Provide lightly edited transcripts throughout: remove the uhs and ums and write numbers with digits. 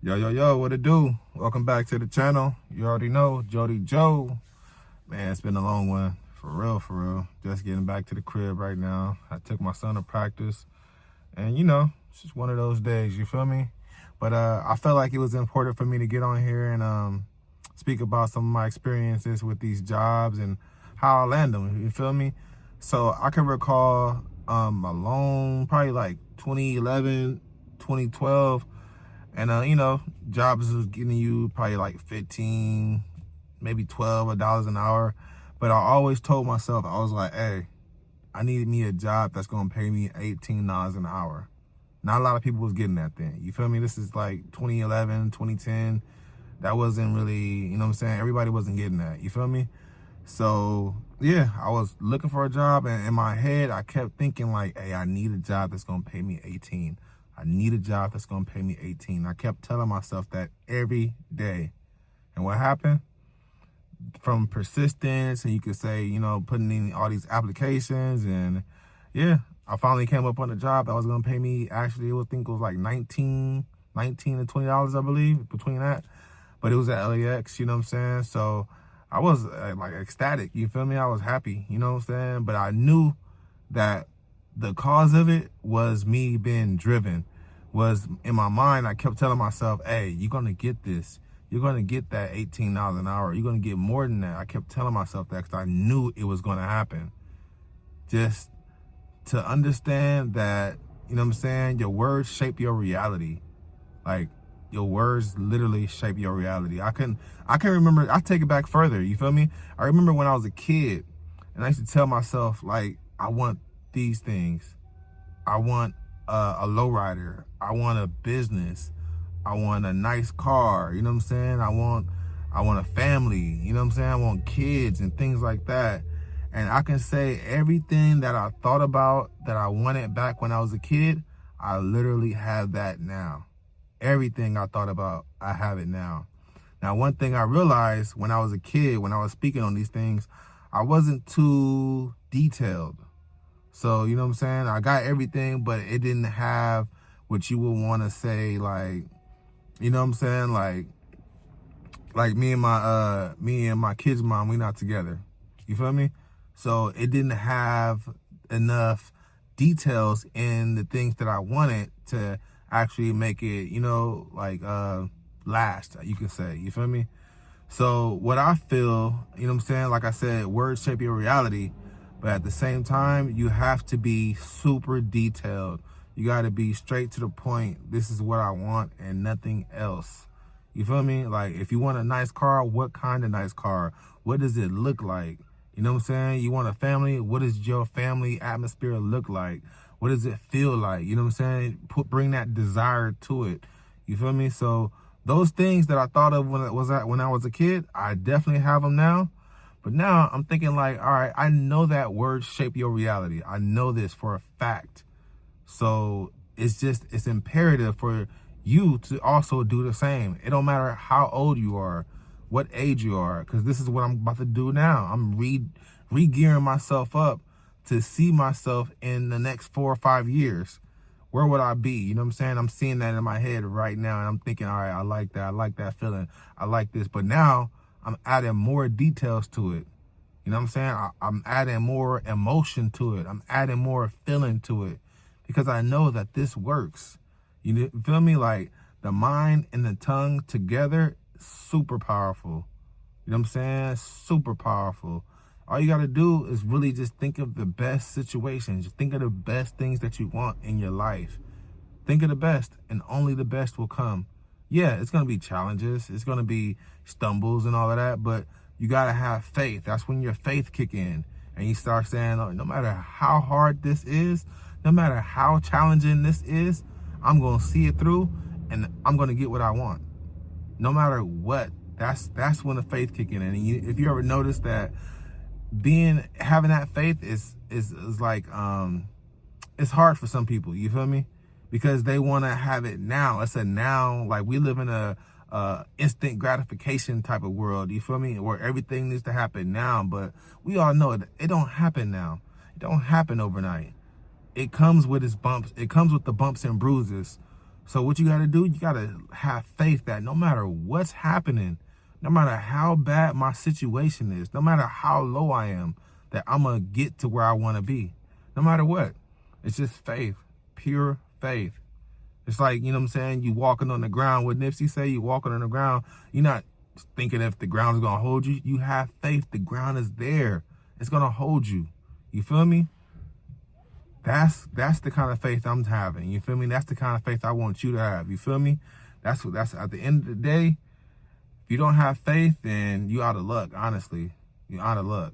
Yo, what it do? Welcome back to the channel. You already know, Jody Joe. Man, it's been a long one. For real. Just getting back to the crib right now. I took my son to practice. And it's just one of those days, you feel me? But I felt like it was important for me to get on here and speak about some of my experiences with these jobs and how I land them, you feel me? So I can recall probably like 2011, 2012, and jobs was getting you probably like 15, maybe $12 an hour. But I always told myself, I was like, hey, I needed me a job that's gonna pay me $18 an hour. Not a lot of people was getting that then. You feel me? This is like 2011, 2010. That wasn't really, you know what I'm saying? Everybody wasn't getting that. You feel me? So yeah, I was looking for a job, and in my head, I kept thinking like, hey, I need a job that's gonna pay me 18. I need a job that's gonna pay me 18. I kept telling myself that every day. And what happened? From persistence, and you could say, putting in all these applications, and yeah, I finally came up on a job that was gonna pay me, actually, I think it was like 19 to $20, I believe, between that. But it was at LAX, you know what I'm saying? So I was like ecstatic, you feel me? I was happy, you know what I'm saying? But I knew that the cause of it was me being driven. Was in my mind, I kept telling myself, hey, you're gonna get this. You're gonna get that $18 an hour. You're gonna get more than that. I kept telling myself that because I knew it was gonna happen. Just to understand that, you know what I'm saying, your words shape your reality. Like, your words literally shape your reality. I can remember, I take it back further, you feel me? I remember when I was a kid, and I used to tell myself, like, I want these things. I want a lowrider. I want a business. I want a nice car. You know what I'm saying? I want a family. You know what I'm saying? I want kids and things like that. And I can say everything that I thought about that I wanted back when I was a kid, I literally have that now. Everything I thought about, I have it now. Now, one thing I realized when I was a kid, when I was speaking on these things, I wasn't too detailed. So, you know what I'm saying? I got everything, but it didn't have what you would want to say, like, you know what I'm saying? Like me and my kid's mom, we not together. You feel me? So it didn't have enough details in the things that I wanted to actually make it, last, you can say. You feel me? So what I feel, you know what I'm saying? Like I said, words shape your reality. But at the same time, you have to be super detailed. You got to be straight to the point. This is what I want and nothing else. You feel me? Like, if you want a nice car, what kind of nice car? What does it look like? You know what I'm saying? You want a family? What does your family atmosphere look like? What does it feel like? You know what I'm saying? Bring that desire to it. You feel me? So those things that I thought of when I was a kid, I definitely have them now. But now I'm thinking like, all right, I know that words shape your reality. I know this for a fact. So it's imperative for you to also do the same. It don't matter how old you are, what age you are, because this is what I'm about to do now. I'm re-gearing myself up to see myself in the next 4 or 5 years. Where would I be? You know what I'm saying? I'm seeing that in my head right now, and I'm thinking, all right, I like that. I like that feeling. I like this. But now I'm adding more details to it. You know what I'm saying? I'm adding more emotion to it. I'm adding more feeling to it because I know that this works. You feel me? Like, the mind and the tongue together, super powerful. You know what I'm saying? Super powerful. All you got to do is really just think of the best situations. Think of the best things that you want in your life. Think of the best, and only the best will come. Yeah, it's going to be challenges. It's going to be stumbles and all of that, but you got to have faith. That's when your faith kick in, and you start saying, oh, no matter how hard this is, no matter how challenging this is, I'm going to see it through, and I'm going to get what I want. No matter what, that's when the faith kick in. And if you ever notice that having that faith is like, it's hard for some people, you feel me? Because they want to have it now. It's a now, like, we live in a instant gratification type of world, you feel me? Where everything needs to happen now, but we all know it don't happen now. It don't happen overnight. It comes with its bumps. It comes with the bumps and bruises. So what you got to do, you got to have faith that no matter what's happening, no matter how bad my situation is, no matter how low I am, that I'm going to get to where I want to be. No matter what. It's just faith, pure faith. It's like, you know what I'm saying, you walking on the ground. What Nipsey say, you walking on the ground, you're not thinking if the ground is going to hold you. You have faith. The ground is there. It's going to hold you. You feel me? That's the kind of faith I'm having. You feel me? That's the kind of faith I want you to have. You feel me? That's at the end of the day, if you don't have faith, then you out of luck, honestly. You're out of luck.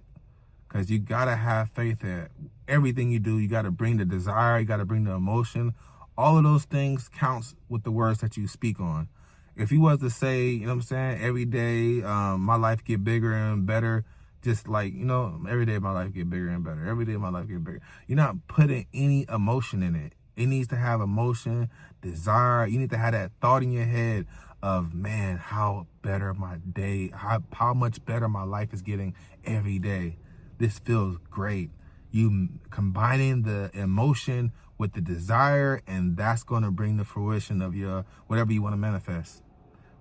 Because you got to have faith that everything you do, you got to bring the desire, you got to bring the emotion. All of those things counts with the words that you speak on. If you was to say, you know what I'm saying, every day my life get bigger and better, just like, you know, every day my life get bigger and better. Every day my life get bigger. You're not putting any emotion in it. It needs to have emotion, desire. You need to have that thought in your head of, man, how better my day, how much better my life is getting every day. This feels great. You combining the emotion with the desire, and that's going to bring the fruition of your whatever you want to manifest,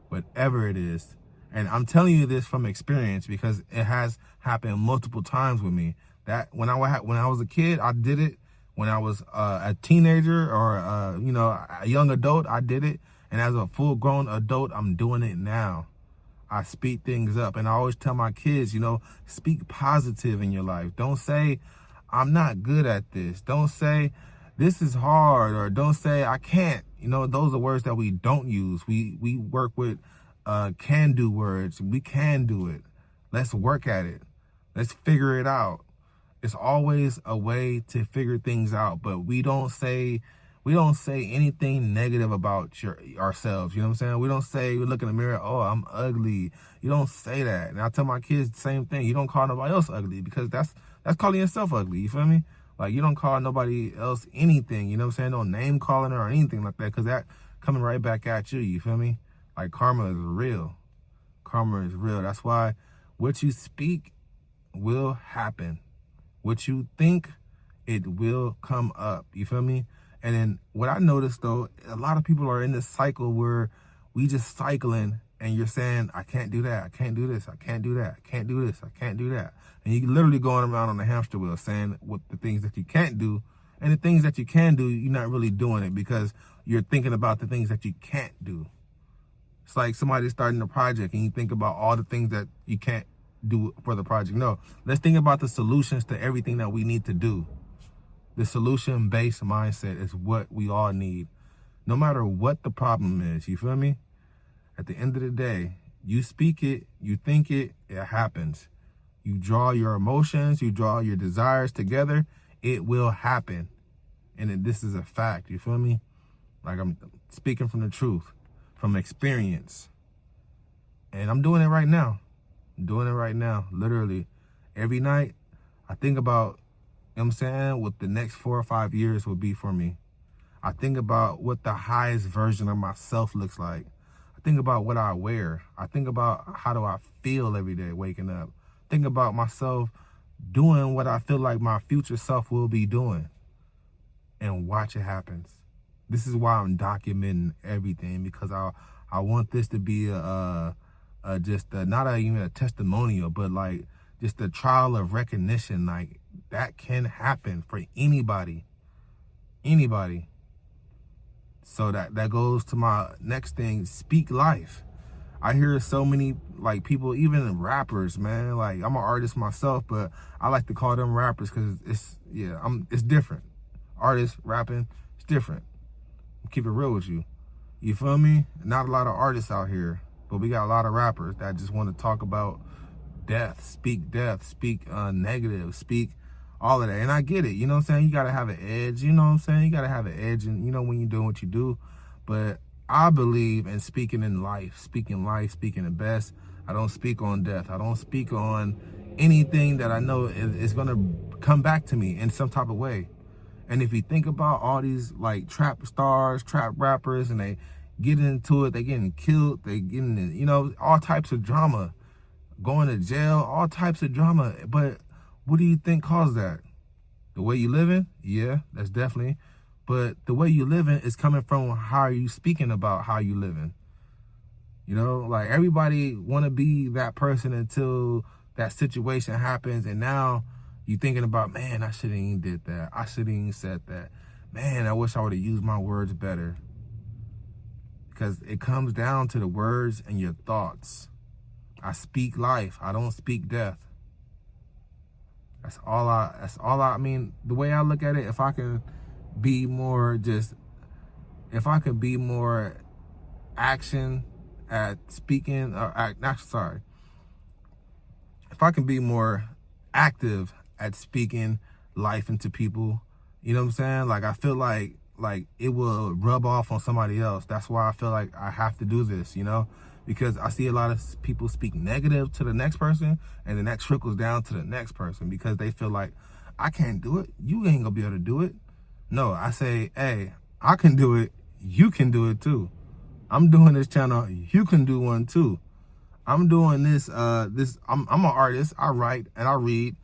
whatever it is. And I'm telling you this from experience because it has happened multiple times with me. That when I was a kid, I did it. When I was a teenager or a young adult, I did it. And as a full-grown adult, I'm doing it now. I speed things up. And I always tell my kids, you know, speak positive in your life. Don't say, I'm not good at this. Don't say, this is hard, or don't say, I can't. You know, those are words that we don't use. We work with can-do words. We can do it. Let's work at it. Let's figure it out. It's always a way to figure things out, but we don't say anything negative about ourselves. You know what I'm saying? We don't say, we look in the mirror, oh, I'm ugly. You don't say that. And I tell my kids the same thing. You don't call nobody else ugly, because that's calling yourself ugly. You feel me? Like, you don't call nobody else anything. You know what I'm saying? No name calling her or anything like that, because that coming right back at you. You feel me? Like, karma is real. Karma is real. That's why what you speak will happen. What you think, it will come up. You feel me? And then what I noticed, though, a lot of people are in this cycle where we just cycling, and you're saying, I can't do that. I can't do this. I can't do that. I can't do this. I can't do that. And you're literally going around on a hamster wheel saying what the things that you can't do, and the things that you can do, you're not really doing it because you're thinking about the things that you can't do. It's like somebody starting a project and you think about all the things that you can't do for the project. No, let's think about the solutions to everything that we need to do. The solution-based mindset is what we all need, no matter what the problem is. You feel me? At the end of the day, you speak it, you think it, it happens. You draw your emotions, you draw your desires together, it will happen. And this is a fact, you feel me? Like, I'm speaking from the truth, from experience. And I'm doing it right now. I'm doing it right now, literally. Every night, I think about, you know what I'm saying, what the next 4 or 5 years will be for me. I think about what the highest version of myself looks like. I think about what I wear. I think about how do I feel every day waking up. Think about myself doing what I feel like my future self will be doing. And watch it happen. This is why I'm documenting everything, because I want this to be not even a testimonial, but like just a trial of recognition. Like, that can happen for anybody. Anybody. So that goes to my next thing, speak life. I hear so many like people, even rappers, man. Like, I'm an artist myself, but I like to call them rappers because it's different. Artists rapping, it's different. Keep it real with you. You feel me? Not a lot of artists out here, but we got a lot of rappers that just want to talk about death, speak negative, speak all of that. And I get it, you know what I'm saying? You got to have an edge, you know what I'm saying? You got to have an edge, and you know, when you're doing what you do. But I believe in speaking in life, speaking the best. I don't speak on death. I don't speak on anything that I know is going to come back to me in some type of way. And if you think about all these like trap stars, trap rappers, and they get into it, they getting killed, they getting, you know, all types of drama, going to jail, all types of drama. But what do you think caused that? The way you living? Yeah, that's definitely. but the way you living is coming from how are you speaking about how you living. You know, like everybody want to be that person until that situation happens, and now you thinking about, man, I shouldn't even did that. I shouldn't even said that. Man, I wish I would have used my words better. Because it comes down to the words and your thoughts. I speak life. I don't speak death. That's all I mean, the way I look at it, if I can be more action at speaking, if I can be more active at speaking life into people, you know what I'm saying? Like, I feel like it will rub off on somebody else. That's why I feel like I have to do this, you know, because I see a lot of people speak negative to the next person, and then that trickles down to the next person because they feel like, I can't do it. You ain't gonna be able to do it. No, I say, hey, I can do it. You can do it too. I'm doing this channel. You can do one too. I'm doing this. I'm an artist. I write and I read.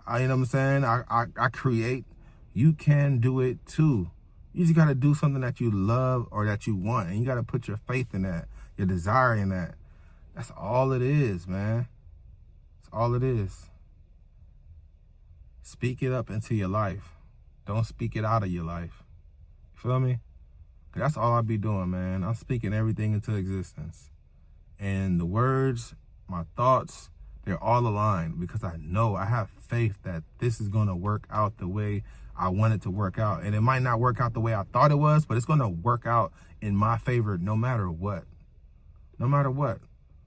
You know what I'm saying? I create. You can do it too. You just got to do something that you love or that you want. And you got to put your faith in that, your desire in that. That's all it is, man. That's all it is. Speak it up into your life. Don't speak it out of your life. You feel me? That's all I be doing, man. I'm speaking everything into existence. And the words, my thoughts, they're all aligned because I know, I have faith that this is going to work out the way I want it to work out. And it might not work out the way I thought it was, but it's going to work out in my favor no matter what. No matter what.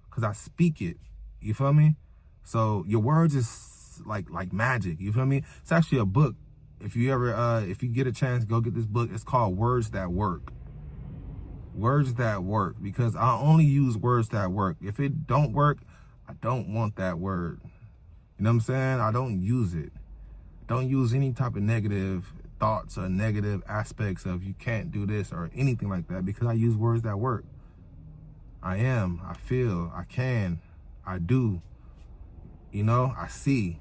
Because I speak it. You feel me? So your words is like magic. You feel me? It's actually a book. If you ever, if you get a chance, go get this book. It's called Words That Work. Words that work, because I only use words that work. If it don't work, I don't want that word. You know what I'm saying? I don't use it. Don't use any type of negative thoughts or negative aspects of you can't do this or anything like that, because I use words that work. I am, I feel, I can, I do, you know, I see.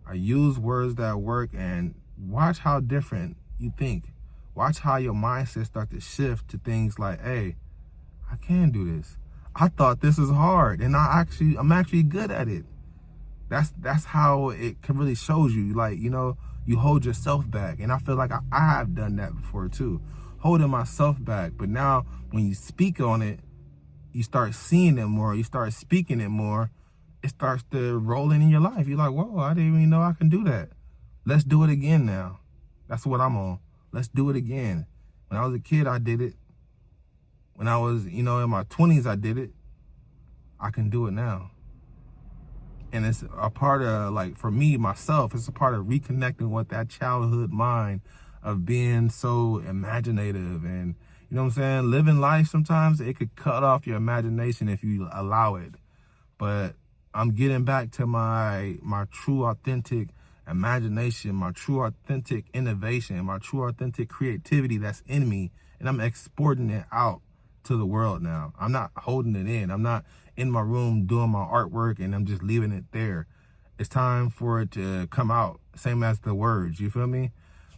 I use words that work, and watch how different you think. Watch how your mindset start to shift to things like, hey, I can do this. I thought this was hard, and I'm actually good at it. That's how it can really shows you, like, you know, you hold yourself back. And I feel like I have done that before too, holding myself back. But now when you speak on it, you start seeing it more, you start speaking it more, it starts to roll in your life. You're like, whoa, I didn't even know I can do that. Let's do it again now. That's what I'm on. Let's do it again. When I was a kid, I did it. When I was, you know, in my 20s, I did it. I can do it now. And it's a part of, like, for me, myself, it's a part of reconnecting with that childhood mind of being so imaginative. And, you know what I'm saying? Living life, sometimes it could cut off your imagination if you allow it. But I'm getting back to my true, authentic imagination, my true authentic innovation, my true authentic creativity that's in me, and I'm exporting it out to the world now. I'm not holding it in. I'm not in my room doing my artwork and I'm just leaving it there. It's time for it to come out, same as the words, you feel me?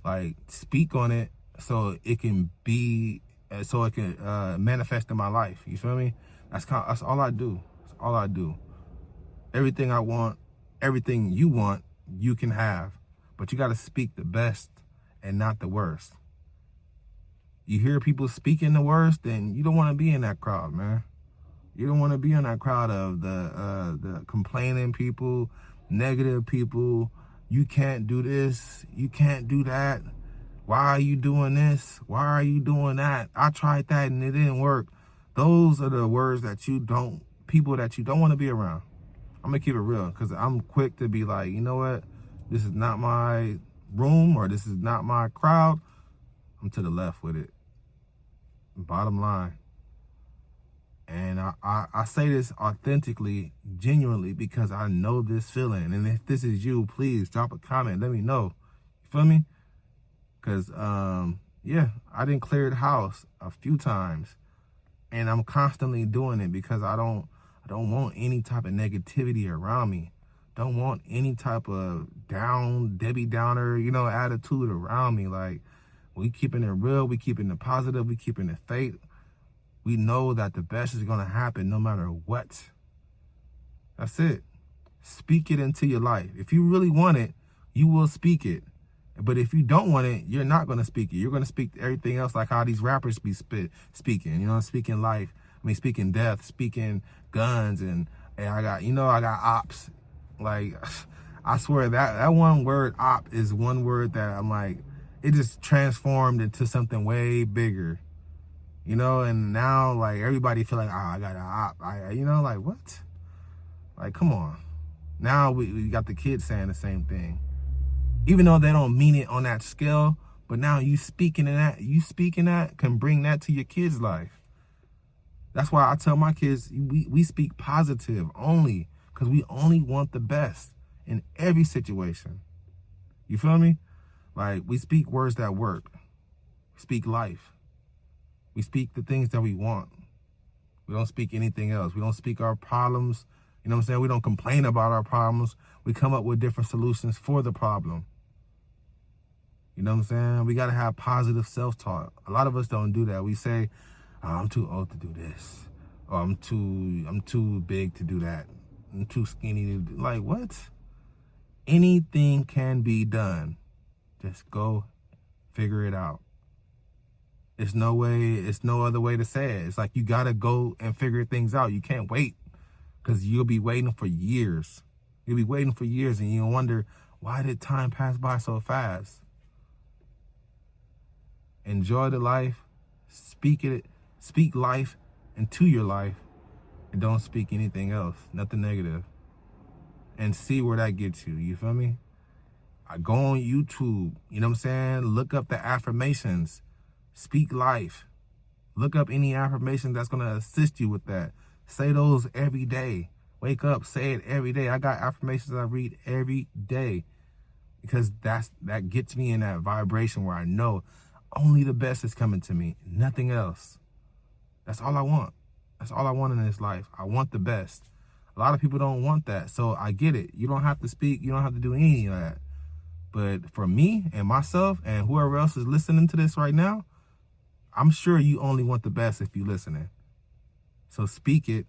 Like, speak on it so it can be, so it can manifest in my life, you feel me? That's all I do. That's all I do. Everything I want, everything you want, you can have, but you got to speak the best and not the worst. You hear people speaking the worst, then you don't want to be in that crowd, man. You don't want to be in that crowd of the complaining people, negative people. You can't do this. You can't do that. Why are you doing this? Why are you doing that? I tried that and it didn't work. Those are the words that people that you don't want to be around. I'm going to keep it real, because I'm quick to be like, you know what? This is not my room, or this is not my crowd. I'm to the left with it. Bottom line. And I say this authentically, genuinely, because I know this feeling. And if this is you, please drop a comment. Let me know. You feel me? Because, yeah, I didn't clear the house a few times. And I'm constantly doing it because I don't want any type of negativity around me. Don't want any type of Debbie Downer, you know, attitude around me. Like, We keeping it real. We keeping it positive. We keeping it faith. We know that the best is going to happen no matter what. That's it. Speak it into your life. If you really want it, you will speak it. But if you don't want it, you're not going to speak it. You're going to speak everything else, like how these rappers be speaking. You know, speaking life. I mean, speaking death, speaking guns, and I got ops. Like, I swear that one word op is one word that I'm like, it just transformed into something way bigger. You know, and now like everybody feel like, I got an op. Like what? Like, come on. Now we got the kids saying the same thing. Even though they don't mean it on that scale, but now you speaking that can bring that to your kids' life. That's why I tell my kids, we speak positive only, because we only want the best in every situation. You feel me? Like, we speak words that work. We speak life. We speak the things that we want. We don't speak anything else. We don't speak our problems. You know what I'm saying? We don't complain about our problems. We come up with different solutions for the problem. You know what I'm saying? We got to have positive self-talk. A lot of us don't do that. We say, I'm too old to do this. Or I'm too big to do that. I'm too skinny to do. Like, what? Anything can be done. Just go figure it out. It's no other way to say it. It's like you got to go and figure things out. You can't wait, because you'll be waiting for years. You'll be waiting for years, and you'll wonder, why did time pass by so fast? Enjoy the life. Speak life into your life, and don't speak anything else, nothing negative. And see where that gets you. You feel me? I go on YouTube, you know what I'm saying? Look up the affirmations. Speak life. Look up any affirmation that's going to assist you with that. Say those every day. Wake up, say it every day. I got affirmations I read every day, because that gets me in that vibration where I know only the best is coming to me, nothing else. That's all I want. That's all I want in this life. I want the best. A lot of people don't want that, so I get it. You don't have to speak. You don't have to do any of that. But for me and myself and whoever else is listening to this right now, I'm sure you only want the best if you're listening. So speak it,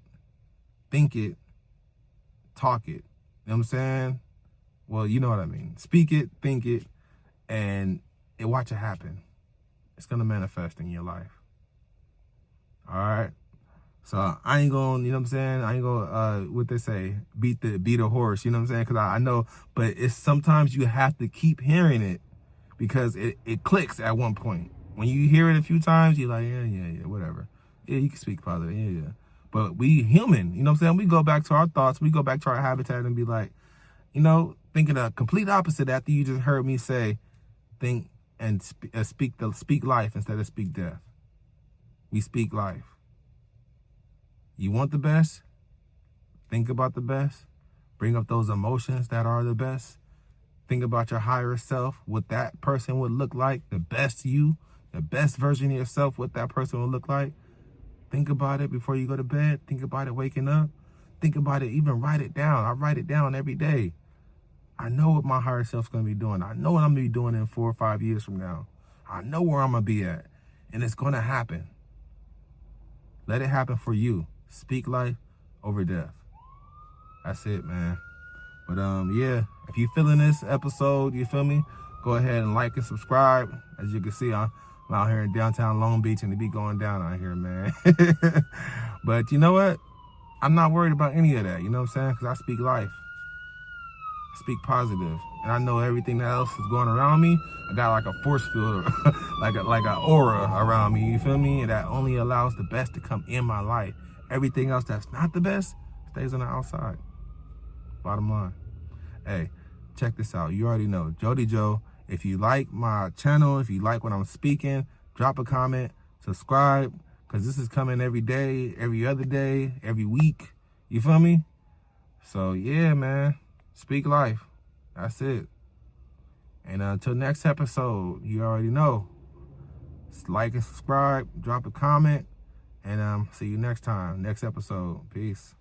think it, talk it. You know what I'm saying? Well, you know what I mean. Speak it, think it, and watch it happen. It's going to manifest in your life. All right? So I ain't going, you know what I'm saying? I ain't going, what they say, beat a horse, you know what I'm saying? Because I know, but it's sometimes you have to keep hearing it, because it clicks at one point. When you hear it a few times, you're like, yeah, whatever. Yeah, you can speak positive, yeah. But we human, you know what I'm saying? We go back to our thoughts, we go back to our habitat and be like, you know, thinking a complete opposite after you just heard me say, think and speak life instead of speak death. We speak life. You want the best? Think about the best. Bring up those emotions that are the best. Think about your higher self, what that person would look like, the best you, the best version of yourself, what that person would look like. Think about it before you go to bed. Think about it waking up. Think about it, even write it down. I write it down every day. I know what my higher self's going to be doing. I know what I'm going to be doing in 4 or 5 years from now. I know where I'm going to be at. And it's going to happen. Let it happen for you. Speak life over death. That's it, man. But yeah, if you feeling this episode, you feel me? Go ahead and like and subscribe. As you can see, I'm out here in downtown Long Beach, and it be going down out here, man. But you know what? I'm not worried about any of that. You know what I'm saying? Because I speak life. I speak positive. And I know everything else is going around me. I got like a force field, like an aura around me. You feel me? And that only allows the best to come in my life. Everything else that's not the best stays on the outside. Bottom line. Hey, check this out. You already know, Jody Joe. If you like my channel, if you like what I'm speaking, drop a comment, subscribe, because this is coming every day, every other day, every week. You feel me? So, yeah, man. Speak life. That's it. And until next episode, you already know. Like and subscribe, drop a comment, and see you next time, next episode. Peace.